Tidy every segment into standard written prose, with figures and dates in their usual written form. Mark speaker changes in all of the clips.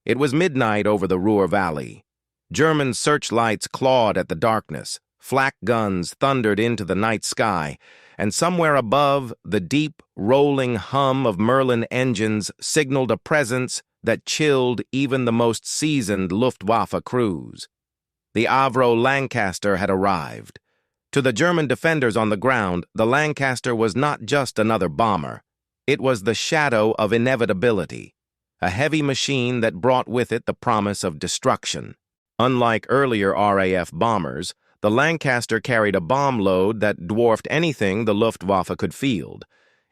Speaker 1: It was midnight over the Ruhr Valley. German searchlights clawed at the darkness, flak guns thundered into the night sky, and somewhere above, the deep, rolling hum of Merlin engines signaled a presence that chilled even the most seasoned Luftwaffe crews. The Avro Lancaster had arrived. To the German defenders on the ground, the Lancaster was not just another bomber. It was the shadow of inevitability, a heavy machine that brought with it the promise of destruction. Unlike earlier RAF bombers, the Lancaster carried a bomb load that dwarfed anything the Luftwaffe could field.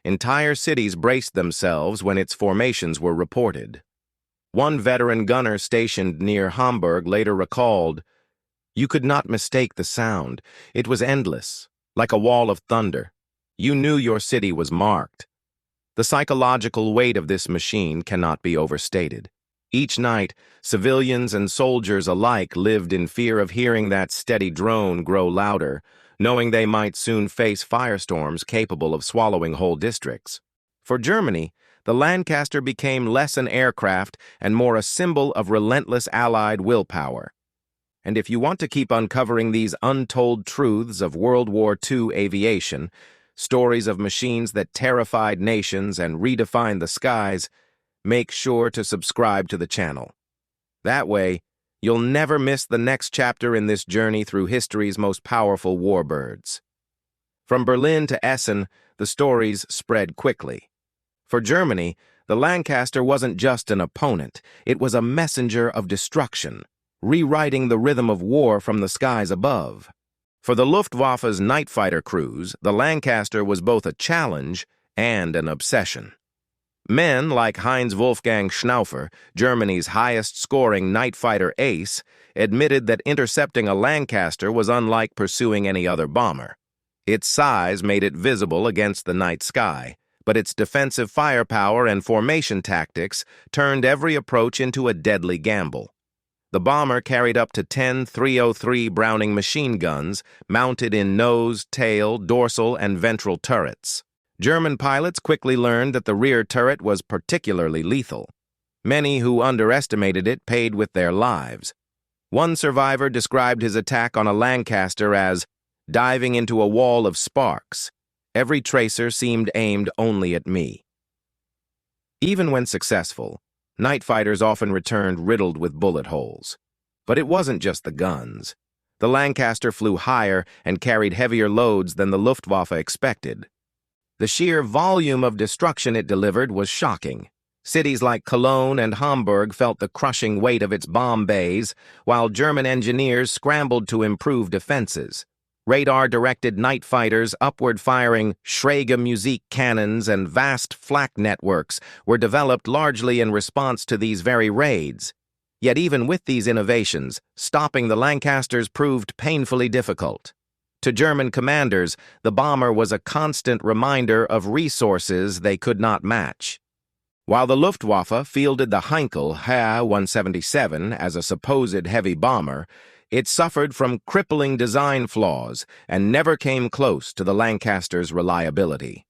Speaker 1: Entire cities braced themselves when its formations were reported. One veteran gunner stationed near Hamburg later recalled, "You could not mistake the sound. It was endless, like a wall of thunder. You knew your city was marked." The psychological weight of this machine cannot be overstated. Each night, civilians and soldiers alike lived in fear of hearing that steady drone grow louder, knowing they might soon face firestorms capable of swallowing whole districts. For Germany, the Lancaster became less an aircraft and more a symbol of relentless Allied willpower. And if you want to keep uncovering these untold truths of World War II aviation, stories of machines that terrified nations and redefined the skies, make sure to subscribe to the channel. That way, you'll never miss the next chapter in this journey through history's most powerful warbirds. From Berlin to Essen, the stories spread quickly. For Germany, the Lancaster wasn't just an opponent, it was a messenger of destruction, rewriting the rhythm of war from the skies above. For the Luftwaffe's night fighter crews, the Lancaster was both a challenge and an obsession. Men like Heinz Wolfgang Schnaufer, Germany's highest-scoring night fighter ace, admitted that intercepting a Lancaster was unlike pursuing any other bomber. Its size made it visible against the night sky, but its defensive firepower and formation tactics turned every approach into a deadly gamble. The bomber carried up to 10 .303 Browning machine guns, mounted in nose, tail, dorsal, and ventral turrets. German pilots quickly learned that the rear turret was particularly lethal. Many who underestimated it paid with their lives. One survivor described his attack on a Lancaster as diving into a wall of sparks. Every tracer seemed aimed only at me. Even when successful, night fighters often returned riddled with bullet holes. But it wasn't just the guns. The Lancaster flew higher and carried heavier loads than the Luftwaffe expected. The sheer volume of destruction it delivered was shocking. Cities like Cologne and Hamburg felt the crushing weight of its bomb bays, while German engineers scrambled to improve defenses. Radar-directed night fighters, upward-firing Schräge Musik cannons, and vast flak networks were developed largely in response to these very raids. Yet even with these innovations, stopping the Lancasters proved painfully difficult. To German commanders, the bomber was a constant reminder of resources they could not match. While the Luftwaffe fielded the Heinkel Ha-177 as a supposed heavy bomber, it suffered from crippling design flaws and never came close to the Lancaster's reliability.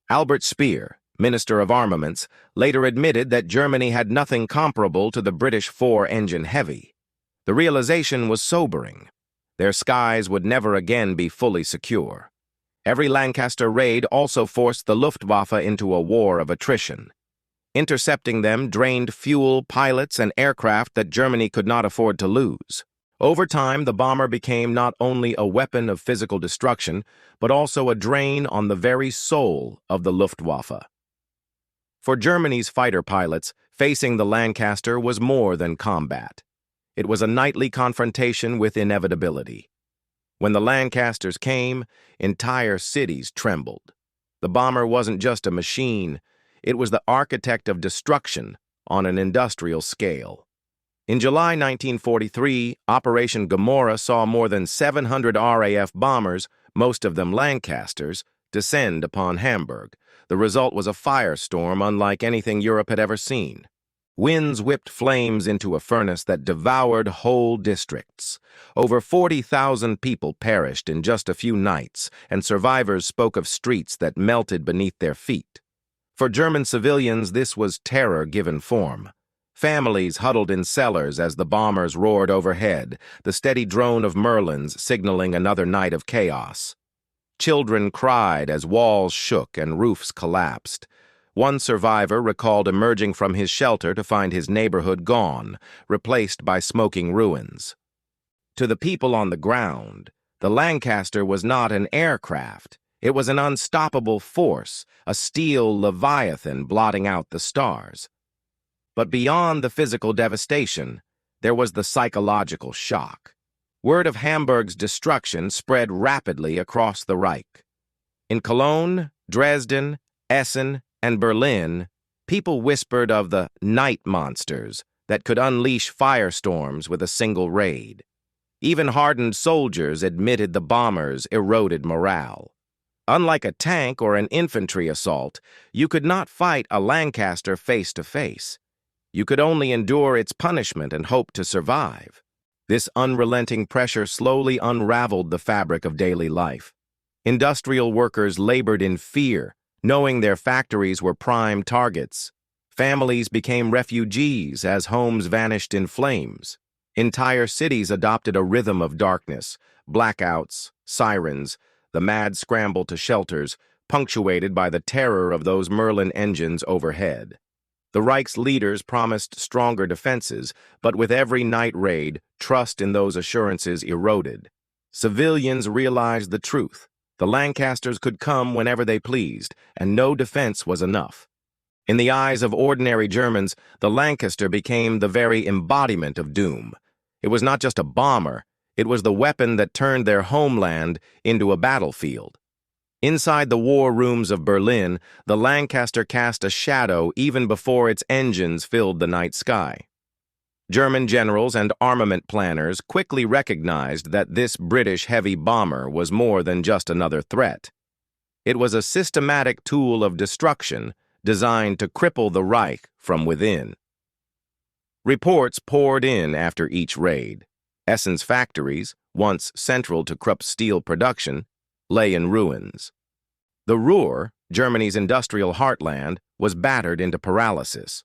Speaker 1: Albert Speer, Minister of Armaments, later admitted that Germany had nothing comparable to the British four-engine heavy. The realization was sobering. Their skies would never again be fully secure. Every Lancaster raid also forced the Luftwaffe into a war of attrition. Intercepting them drained fuel, pilots, and aircraft that Germany could not afford to lose. Over time, the bomber became not only a weapon of physical destruction, but also a drain on the very soul of the Luftwaffe. For Germany's fighter pilots, facing the Lancaster was more than combat. It was a nightly confrontation with inevitability. When the Lancasters came, entire cities trembled. The bomber wasn't just a machine, it was the architect of destruction on an industrial scale. In July 1943, Operation Gomorrah saw more than 700 RAF bombers, most of them Lancasters, descend upon Hamburg. The result was a firestorm unlike anything Europe had ever seen. Winds whipped flames into a furnace that devoured whole districts. Over 40,000 people perished in just a few nights, and survivors spoke of streets that melted beneath their feet. For German civilians, this was terror given form. Families huddled in cellars as the bombers roared overhead, the steady drone of Merlins signaling another night of chaos. Children cried as walls shook and roofs collapsed. One survivor recalled emerging from his shelter to find his neighborhood gone, replaced by smoking ruins. To the people on the ground, the Lancaster was not an aircraft. It was an unstoppable force, a steel leviathan blotting out the stars. But beyond the physical devastation, there was the psychological shock. Word of Hamburg's destruction spread rapidly across the Reich. In Cologne, Dresden, Essen, and Berlin, people whispered of the night monsters that could unleash firestorms with a single raid. Even hardened soldiers admitted the bombers eroded morale. Unlike a tank or an infantry assault, you could not fight a Lancaster face to face. You could only endure its punishment and hope to survive. This unrelenting pressure slowly unraveled the fabric of daily life. Industrial workers labored in fear, knowing their factories were prime targets. Families became refugees as homes vanished in flames. Entire cities adopted a rhythm of darkness, blackouts, sirens, the mad scramble to shelters, punctuated by the terror of those Merlin engines overhead. The Reich's leaders promised stronger defenses, but with every night raid, trust in those assurances eroded. Civilians realized the truth. The Lancasters could come whenever they pleased, and no defense was enough. In the eyes of ordinary Germans, the Lancaster became the very embodiment of doom. It was not just a bomber, it was the weapon that turned their homeland into a battlefield. Inside the war rooms of Berlin, the Lancaster cast a shadow even before its engines filled the night sky. German generals and armament planners quickly recognized that this British heavy bomber was more than just another threat. It was a systematic tool of destruction designed to cripple the Reich from within. Reports poured in after each raid. Essen's factories, once central to Krupp's steel production, lay in ruins. The Ruhr, Germany's industrial heartland, was battered into paralysis.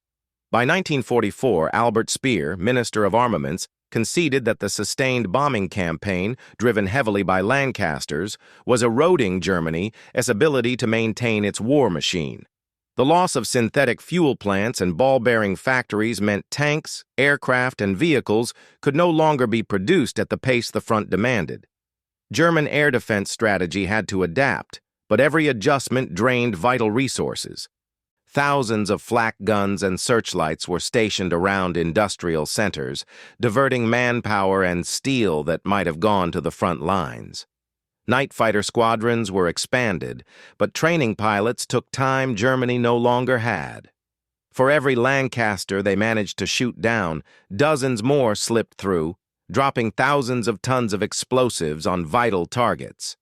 Speaker 1: By 1944, Albert Speer, Minister of Armaments, conceded that the sustained bombing campaign, driven heavily by Lancasters, was eroding Germany's ability to maintain its war machine. The loss of synthetic fuel plants and ball-bearing factories meant tanks, aircraft, and vehicles could no longer be produced at the pace the front demanded. German air defense strategy had to adapt, but every adjustment drained vital resources. Thousands of flak guns and searchlights were stationed around industrial centers, diverting manpower and steel that might have gone to the front lines. Night fighter squadrons were expanded, but training pilots took time Germany no longer had. For every Lancaster they managed to shoot down, dozens more slipped through, dropping thousands of tons of explosives on vital targets.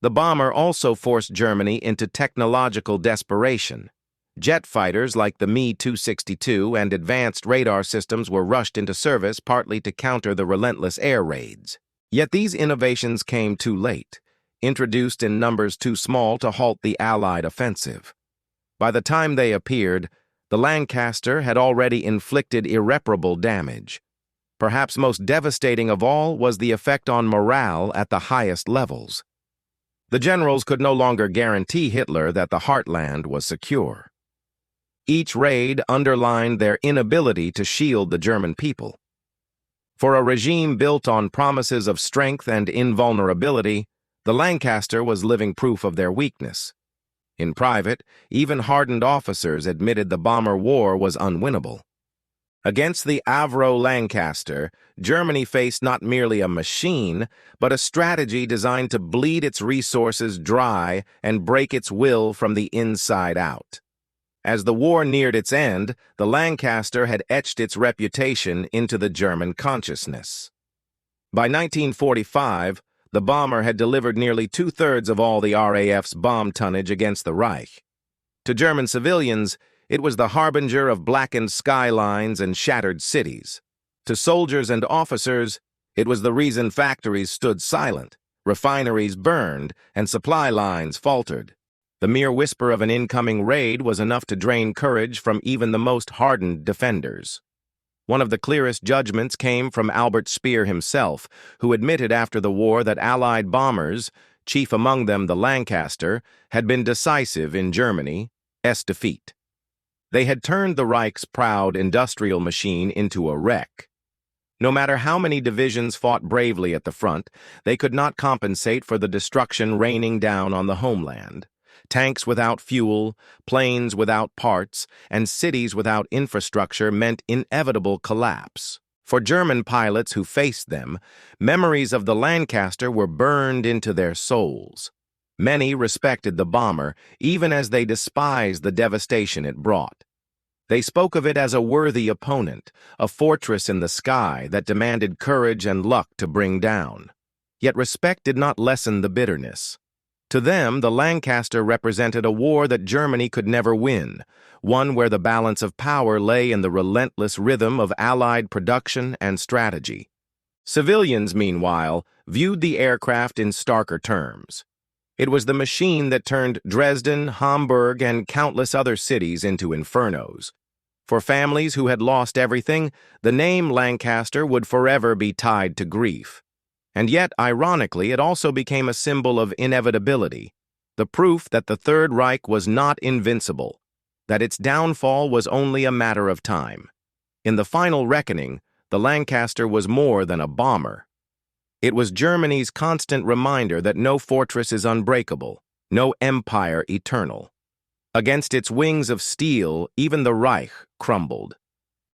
Speaker 1: The bomber also forced Germany into technological desperation. Jet fighters like the Me-262 and advanced radar systems were rushed into service partly to counter the relentless air raids. Yet these innovations came too late, introduced in numbers too small to halt the Allied offensive. By the time they appeared, the Lancaster had already inflicted irreparable damage. Perhaps most devastating of all was the effect on morale at the highest levels. The generals could no longer guarantee Hitler that the heartland was secure. Each raid underlined their inability to shield the German people. For a regime built on promises of strength and invulnerability, the Lancaster was living proof of their weakness. In private, even hardened officers admitted the bomber war was unwinnable. Against the Avro Lancaster, Germany faced not merely a machine, but a strategy designed to bleed its resources dry and break its will from the inside out. As the war neared its end, the Lancaster had etched its reputation into the German consciousness. By 1945, the bomber had delivered nearly two-thirds of all the RAF's bomb tonnage against the Reich. To German civilians, it was the harbinger of blackened skylines and shattered cities. To soldiers and officers, it was the reason factories stood silent, refineries burned, and supply lines faltered. The mere whisper of an incoming raid was enough to drain courage from even the most hardened defenders. One of the clearest judgments came from Albert Speer himself, who admitted after the war that Allied bombers, chief among them the Lancaster, had been decisive in Germany's defeat. They had turned the Reich's proud industrial machine into a wreck. No matter how many divisions fought bravely at the front, they could not compensate for the destruction raining down on the homeland. Tanks without fuel, planes without parts, and cities without infrastructure meant inevitable collapse. For German pilots who faced them, memories of the Lancaster were burned into their souls. Many respected the bomber, even as they despised the devastation it brought. They spoke of it as a worthy opponent, a fortress in the sky that demanded courage and luck to bring down. Yet respect did not lessen the bitterness. To them, the Lancaster represented a war that Germany could never win, one where the balance of power lay in the relentless rhythm of Allied production and strategy. Civilians, meanwhile, viewed the aircraft in starker terms. It was the machine that turned Dresden, Hamburg, and countless other cities into infernos. For families who had lost everything, the name Lancaster would forever be tied to grief. And yet, ironically, it also became a symbol of inevitability, the proof that the Third Reich was not invincible, that its downfall was only a matter of time. In the final reckoning, the Lancaster was more than a bomber. It was Germany's constant reminder that no fortress is unbreakable, no empire eternal. Against its wings of steel, even the Reich crumbled.